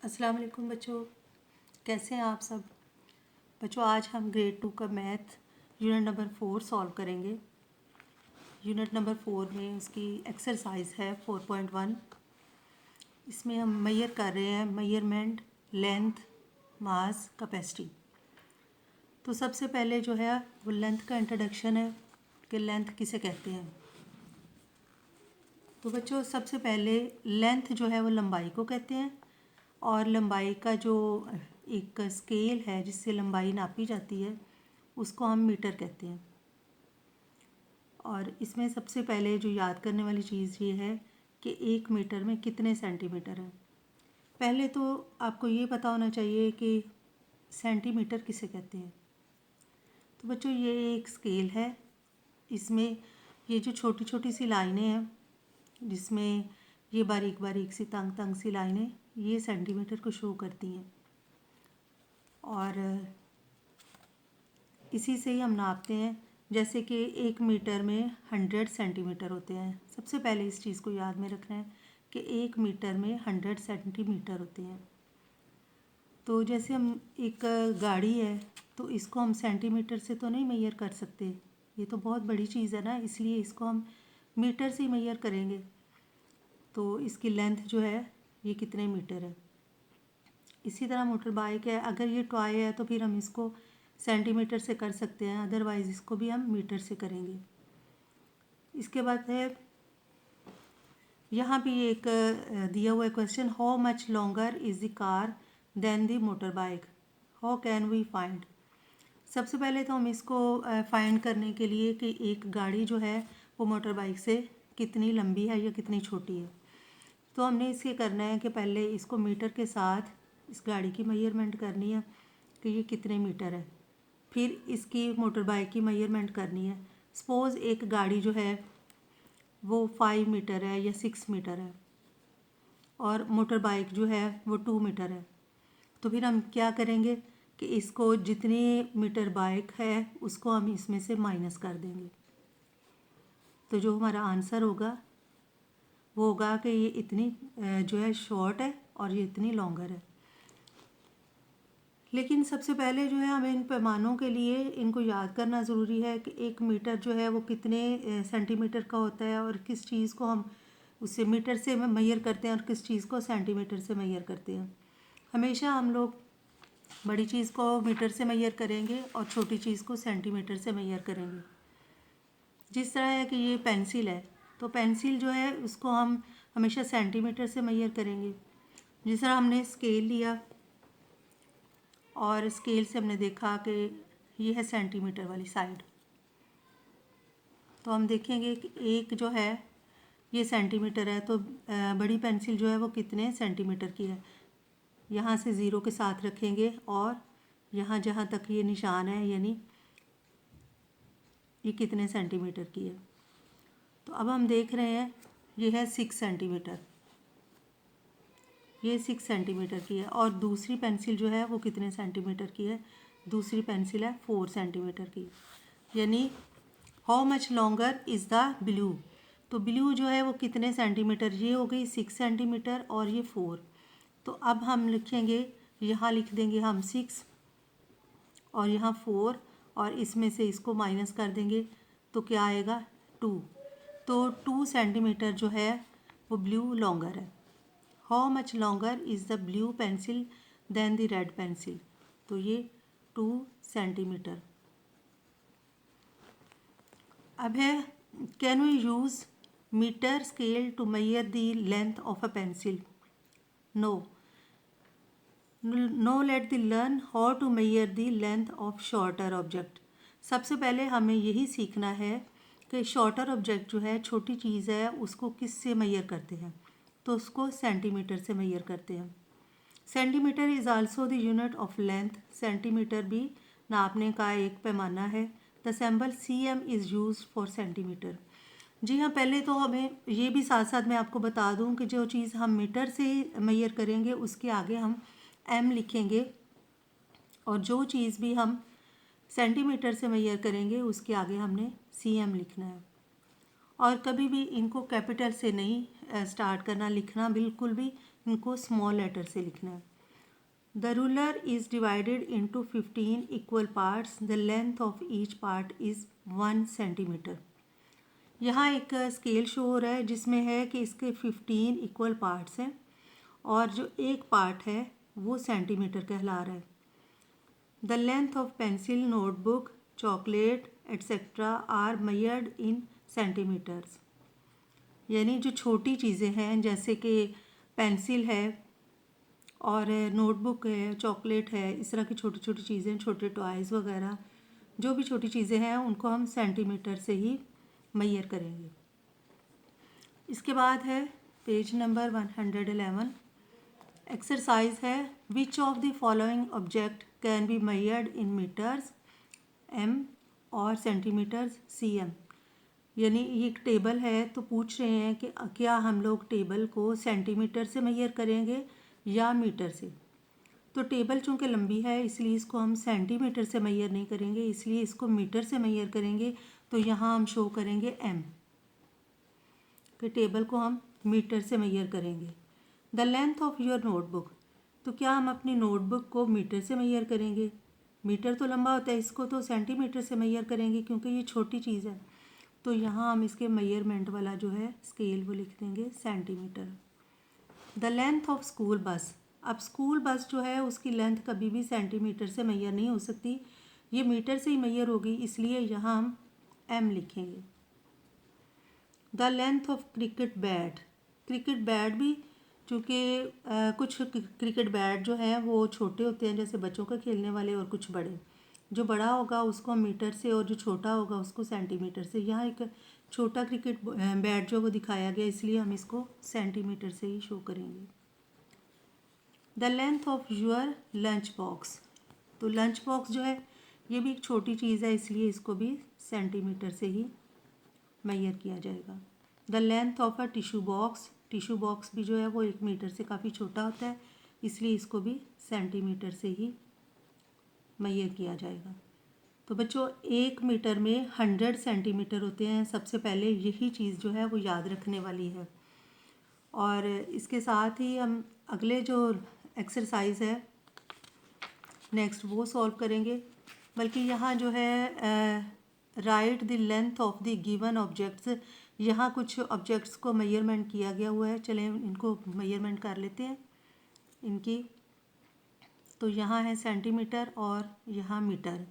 अस्सलाम वालेकुम बच्चों, कैसे हैं आप सब। बच्चों आज हम ग्रेड 2 का मैथ यूनिट नंबर 4 सॉल्व करेंगे। यूनिट नंबर 4 में उसकी एक्सरसाइज है 4.1। इसमें हम मेजर कर रहे हैं मेजरमेंट, लेंथ, मास, कैपेसिटी। तो सबसे पहले जो है वो लेंथ का इंट्रोडक्शन है कि लेंथ किसे कहते हैं। तो बच्चों सबसे पहले लेंथ जो है वो लंबाई को कहते हैं, और लंबाई का जो एक स्केल है जिससे लंबाई नापी जाती है उसको हम मीटर कहते हैं। और इसमें सबसे पहले जो याद करने वाली चीज़ ये है कि 1 मीटर में कितने सेंटीमीटर हैं। पहले तो आपको ये पता होना चाहिए कि सेंटीमीटर किसे कहते हैं। तो बच्चों ये एक स्केल है, इसमें ये जो छोटी छोटी सी लाइनें हैं जिसमें ये बारीक बारीक सी तंग तंग सी लाइनें ये सेंटीमीटर को शो करती हैं, और इसी से ही हम नापते हैं। जैसे कि 1 मीटर में 100 सेंटीमीटर होते हैं। सबसे पहले इस चीज़ को याद में रखना है कि 1 मीटर में 100 सेंटीमीटर होते हैं। तो जैसे हम एक गाड़ी है तो इसको हम सेंटीमीटर से तो नहीं मेजर कर सकते, ये तो बहुत बड़ी चीज़ है ना, इसलिए इसको हम मीटर से ही मेजर करेंगे। तो इसकी लेंथ जो है ये कितने मीटर है। इसी तरह मोटर बाइक है, अगर ये टॉय है तो फिर हम इसको सेंटीमीटर से कर सकते हैं, अदरवाइज़ इसको भी हम मीटर से करेंगे। इसके बाद है यहाँ भी एक दिया हुआ है question, how much longer is the car than the motor bike, how can we find. सबसे पहले तो हम इसको फाइंड करने के लिए कि एक गाड़ी जो है वो मोटर बाइक से कितनी लंबी है या कितनी छोटी है, तो हमने इसके करना है कि पहले इसको मीटर के साथ इस गाड़ी की मेजरमेंट करनी है कि ये कितने मीटर है। फिर इसकी मोटर बाइक की मेजरमेंट करनी है। सपोज़ एक गाड़ी जो है वो 5 मीटर है या 6 मीटर है, और मोटर बाइक जो है वो 2 मीटर है। तो फिर हम क्या करेंगे कि इसको जितनी मीटर बाइक है उसको हम इसमें से माइनस कर देंगे। तो जो हमारा आंसर होगा वो होगा कि ये इतनी जो है शॉर्ट है और ये इतनी लॉन्गर है। लेकिन सबसे पहले जो है हमें इन पैमानों के लिए इनको याद करना ज़रूरी है कि 1 मीटर जो है वो कितने सेंटीमीटर का होता है, और किस चीज़ को हम उससे मीटर से मेजर करते हैं और किस चीज़ को सेंटीमीटर से मेजर करते हैं। हमेशा हम लोग बड़ी चीज़ को मीटर से मेजर करेंगे और छोटी चीज़ को सेंटीमीटर से मेजर करेंगे। जिस तरह है कि ये पेंसिल है, तो पेंसिल जो है उसको हम हमेशा सेंटीमीटर से मेजर करेंगे। जिस तरह हमने स्केल लिया और स्केल से हमने देखा कि ये है सेंटीमीटर वाली साइड, तो हम देखेंगे कि एक जो है ये सेंटीमीटर है, तो बड़ी पेंसिल जो है वो कितने सेंटीमीटर की है। यहाँ से ज़ीरो के साथ रखेंगे और यहाँ जहाँ तक ये निशान है यानी ये कितने सेंटीमीटर की है। तो अब हम देख रहे हैं ये है 6 सेंटीमीटर, ये 6 सेंटीमीटर की है, और दूसरी पेंसिल जो है वो कितने सेंटीमीटर की है, दूसरी पेंसिल है 4 सेंटीमीटर की। यानी how much longer is the blue, तो ब्लू जो है वो कितने सेंटीमीटर, ये हो गई 6 सेंटीमीटर और ये 4। तो अब हम लिखेंगे, यहाँ लिख देंगे हम 6 और यहाँ 4, और इसमें से इसको माइनस कर देंगे तो क्या आएगा 2। तो 2 सेंटीमीटर जो है वो ब्लू लॉन्गर है। How much longer is the blue pencil than the red pencil, तो ये 2 सेंटीमीटर। अब है can we use metre scale to measure the length of a pencil. No, let the learn how to measure the length of shorter object. सबसे पहले हमें यही सीखना है कि शॉर्टर ऑब्जेक्ट जो है, छोटी चीज़ है, उसको किस से मेजर करते हैं, तो उसको सेंटीमीटर से मेजर करते हैं। Centimetre is also the unit of length, centimetre भी नापने का एक पैमाना है। The symbol cm is used for centimetre. जी हाँ, पहले तो हमें ये भी साथ साथ मैं आपको बता दूं कि जो चीज़ हम मीटर से मेजर करेंगे उसके आगे हम m लिखेंगे, और जो चीज़ भी हम सेंटीमीटर से मेजर करेंगे उसके आगे हमने cm लिखना है। और कभी भी इनको कैपिटल से नहीं स्टार्ट करना, लिखना बिल्कुल भी, इनको स्मॉल लेटर से लिखना है। The ruler is divided into 15 equal parts, the length of each part is 1 centimetre. यहाँ एक स्केल शो हो रहा है जिसमें है कि इसके 15 इक्वल पार्ट्स हैं और जो एक पार्ट है वो सेंटीमीटर कहला रहा है। The length of pencil, notebook, chocolate etcetera are measured in centimetres. यानी जो छोटी चीज़ें हैं जैसे कि पेंसिल है और नोटबुक है, चॉकलेट है, इस तरह की छोटी छोटी चीज़ें, छोटे टॉयज़ वगैरह, जो भी छोटी चीज़ें हैं उनको हम सेंटीमीटर से ही मेजर करेंगे। इसके बाद है पेज नंबर 111। एक्सरसाइज है which of the following object can be measured in metres M और सेंटीमीटर्स cm। यानी ये एक टेबल है तो पूछ रहे हैं कि क्या हम लोग टेबल को सेंटीमीटर से मेजर करेंगे या मीटर से। तो टेबल चूँकि लंबी है इसलिए इसको हम सेंटीमीटर से मेजर नहीं करेंगे, इसलिए इसको मीटर से मेजर करेंगे। तो यहाँ हम शो करेंगे m कि टेबल को हम मीटर से मेजर करेंगे। The length of your notebook, तो क्या हम अपनी नोटबुक को मीटर से मेजर करेंगे? मीटर तो लंबा होता है, इसको तो सेंटीमीटर से मेजर करेंगे क्योंकि ये छोटी चीज़ है। तो यहाँ हम इसके मेजरमेंट वाला जो है स्केल वो लिख देंगे centimetre. The length of school bus, अब स्कूल बस जो है उसकी लेंथ कभी भी सेंटीमीटर से मेजर नहीं हो सकती, ये मीटर से ही मेजर होगी, इसलिए यहाँ हम m लिखेंगे। The length of cricket bat, cricket bat भी चूँकि कुछ क्रिकेट बैट जो है वो छोटे होते हैं जैसे बच्चों का खेलने वाले, और कुछ बड़े, जो बड़ा होगा उसको मीटर से और जो छोटा होगा उसको सेंटीमीटर से। यहाँ एक छोटा क्रिकेट बैट जो वो दिखाया गया इसलिए हम इसको सेंटीमीटर से ही शो करेंगे। The length of your lunch box, तो लंच बॉक्स जो है ये भी एक छोटी चीज़ है इसलिए इसको भी सेंटीमीटर से ही मेजर किया जाएगा। The length of a tissue box, tissue box भी जो है वो 1 मीटर से काफ़ी छोटा होता है इसलिए इसको भी सेंटीमीटर से ही मेजर किया जाएगा। तो बच्चों 1 मीटर में 100 सेंटीमीटर होते हैं, सबसे पहले यही चीज़ जो है वो याद रखने वाली है। और इसके साथ ही हम अगले जो एक्सरसाइज है नेक्स्ट वो सॉल्व करेंगे। बल्कि यहाँ जो है right the length of the given objects, यहाँ कुछ ऑब्जेक्ट्स को मेजरमेंट किया गया हुआ है, चलें इनको मेजरमेंट कर लेते हैं इनकी। तो यहाँ है सेंटीमीटर और यहाँ मीटर।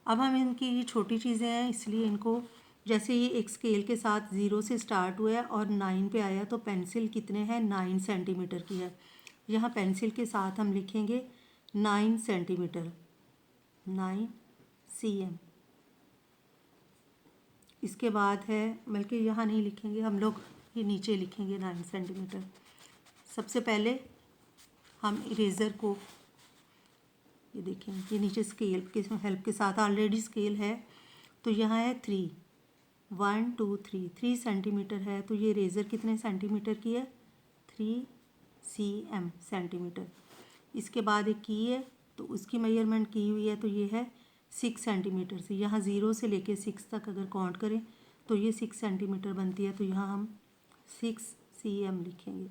अब हम इनकी ये छोटी चीज़ें हैं इसलिए इनको, जैसे ये एक स्केल के साथ 0 से स्टार्ट हुआ है और 9 पे आया तो पेंसिल कितने हैं 9 सेंटीमीटर की है। यहाँ पेंसिल के साथ हम लिखेंगे 9 सेंटीमीटर, 9 cm। इसके बाद है, बल्कि यहाँ नहीं लिखेंगे हम लोग, ये नीचे लिखेंगे 9 सेंटीमीटर। सबसे पहले हम इरेज़र को, ये देखें ये नीचे स्केल के हेल्प के साथ ऑलरेडी स्केल है तो यहाँ है 3, 1 2 3, 3 सेंटीमीटर है तो ये इरेज़र कितने सेंटीमीटर की है 3 cm सेंटीमीटर। इसके बाद एक की है तो उसकी मेजरमेंट की हुई है तो ये है 6 सेंटीमीटर से, यहाँ 0 से लेके 6 तक अगर काउंट करें तो ये 6 सेंटीमीटर बनती है तो यहाँ हम 6 cm लिखेंगे।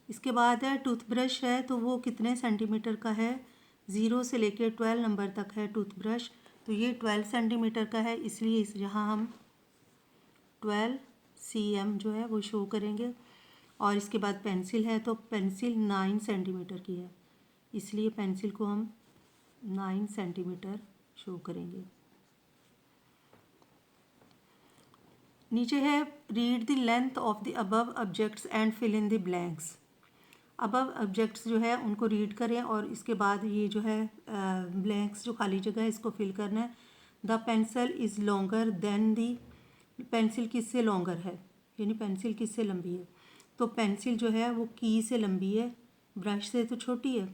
इसके बाद है टूथब्रश है तो वो कितने सेंटीमीटर का है, 0 से लेके 12 नंबर तक है टूथब्रश तो ये 12 सेंटीमीटर का है इसलिए यहाँ हम 12 cm जो है वो शो करेंगे। और इसके बाद पेंसिल है तो पेंसिल 9 सेंटीमीटर की है इसलिए पेंसिल को हम 9 सेंटीमीटर शो करेंगे। नीचे है read the length of the above objects and fill in the blanks. Above objects जो है उनको रीड करें और इसके बाद ये जो है ब्लैंक्स जो खाली जगह है इसको फिल करना है। The pencil is longer than the, pencil किससे लॉन्गर है यानी पेंसिल किससे लंबी है, तो पेंसिल जो है वो की से लंबी है, ब्रश से तो छोटी है,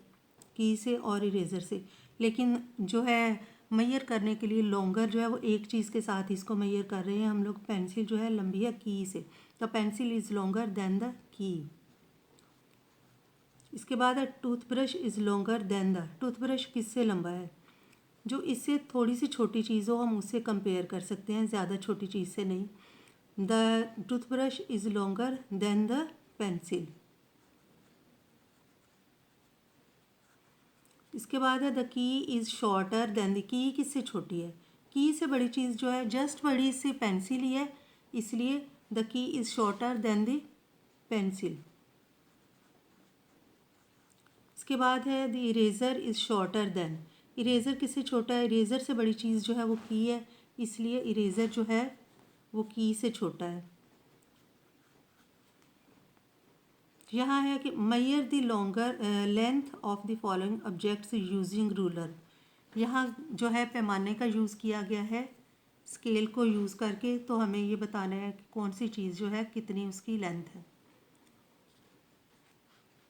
की से और इरेज़र से। लेकिन जो है मेजर करने के लिए लॉन्गर जो है वो एक चीज़ के साथ इसको मेजर कर रहे हैं हम लोग, पेंसिल जो है लंबी है की से, तो pencil is longer than the key. इसके बाद है toothbrush is longer than the, toothbrush किससे लंबा है, जो इससे थोड़ी सी छोटी चीज़ हो हम उससे कंपेयर कर सकते हैं, ज़्यादा छोटी चीज़ से नहीं। The toothbrush is longer than the pencil. इसके बाद है the key is shorter than the key, किससे छोटी है? की से बड़ी चीज़ जो है, जस्ट बड़ी सी पेंसिल ही है, इसलिए the key is shorter than the pencil. इसके बाद है the eraser is shorter than, eraser किससे छोटा है? इरेज़र से बड़ी चीज़ जो है वो की है, इसलिए इरेज़र जो है वो की से छोटा है। यहाँ है कि Maihar the longer length of the following objects using ruler, यहाँ जो है पैमाने का यूज़ किया गया है स्केल को यूज़ करके, तो हमें ये बताना है कि कौन सी चीज़ जो है कितनी उसकी लेंथ है।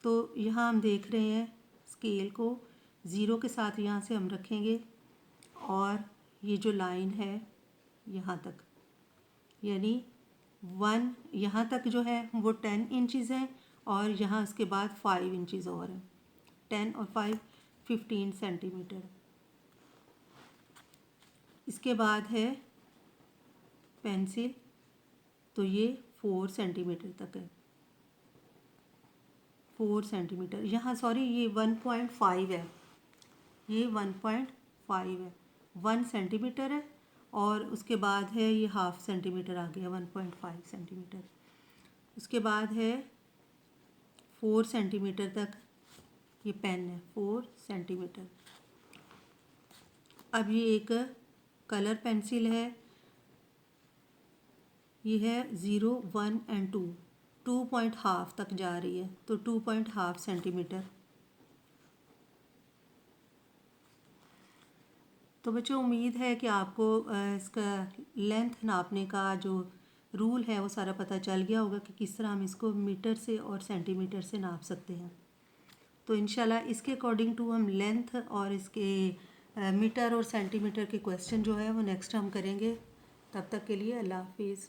तो यहाँ हम देख रहे हैं स्केल को 0 के साथ यहाँ से हम रखेंगे और ये जो लाइन है यहाँ तक, यानी 1 यहाँ तक जो है वो 10 इंचज़ है और यहाँ इसके बाद 5 इंचज़ और है, 10 और 5 15 सेंटीमीटर। इसके बाद है पेंसिल, तो ये 4 सेंटीमीटर तक है, 4 सेंटीमीटर। यहाँ सॉरी ये 1.5 है, ये 1.5 है, 1 सेंटीमीटर है और उसके बाद है ये हाफ सेंटीमीटर आ गया, 1.5 सेंटीमीटर। उसके बाद है 4 सेंटीमीटर तक ये पेन है, 4 सेंटीमीटर। अब ये एक कलर पेंसिल है, ये है 0, 1 एंड 2, 2.5 तक जा रही है, तो 2.5 सेंटीमीटर। तो बच्चों उम्मीद है कि आपको इसका लेंथ नापने का जो रूल है वो सारा पता चल गया होगा कि किस तरह हम इसको मीटर से और सेंटीमीटर से नाप सकते हैं। तो इंशाल्लाह इसके अकॉर्डिंग टू हम लेंथ और इसके मीटर और सेंटीमीटर के क्वेश्चन जो है वो नेक्स्ट हम करेंगे। तब तक के लिए अल्लाह हाफिज़।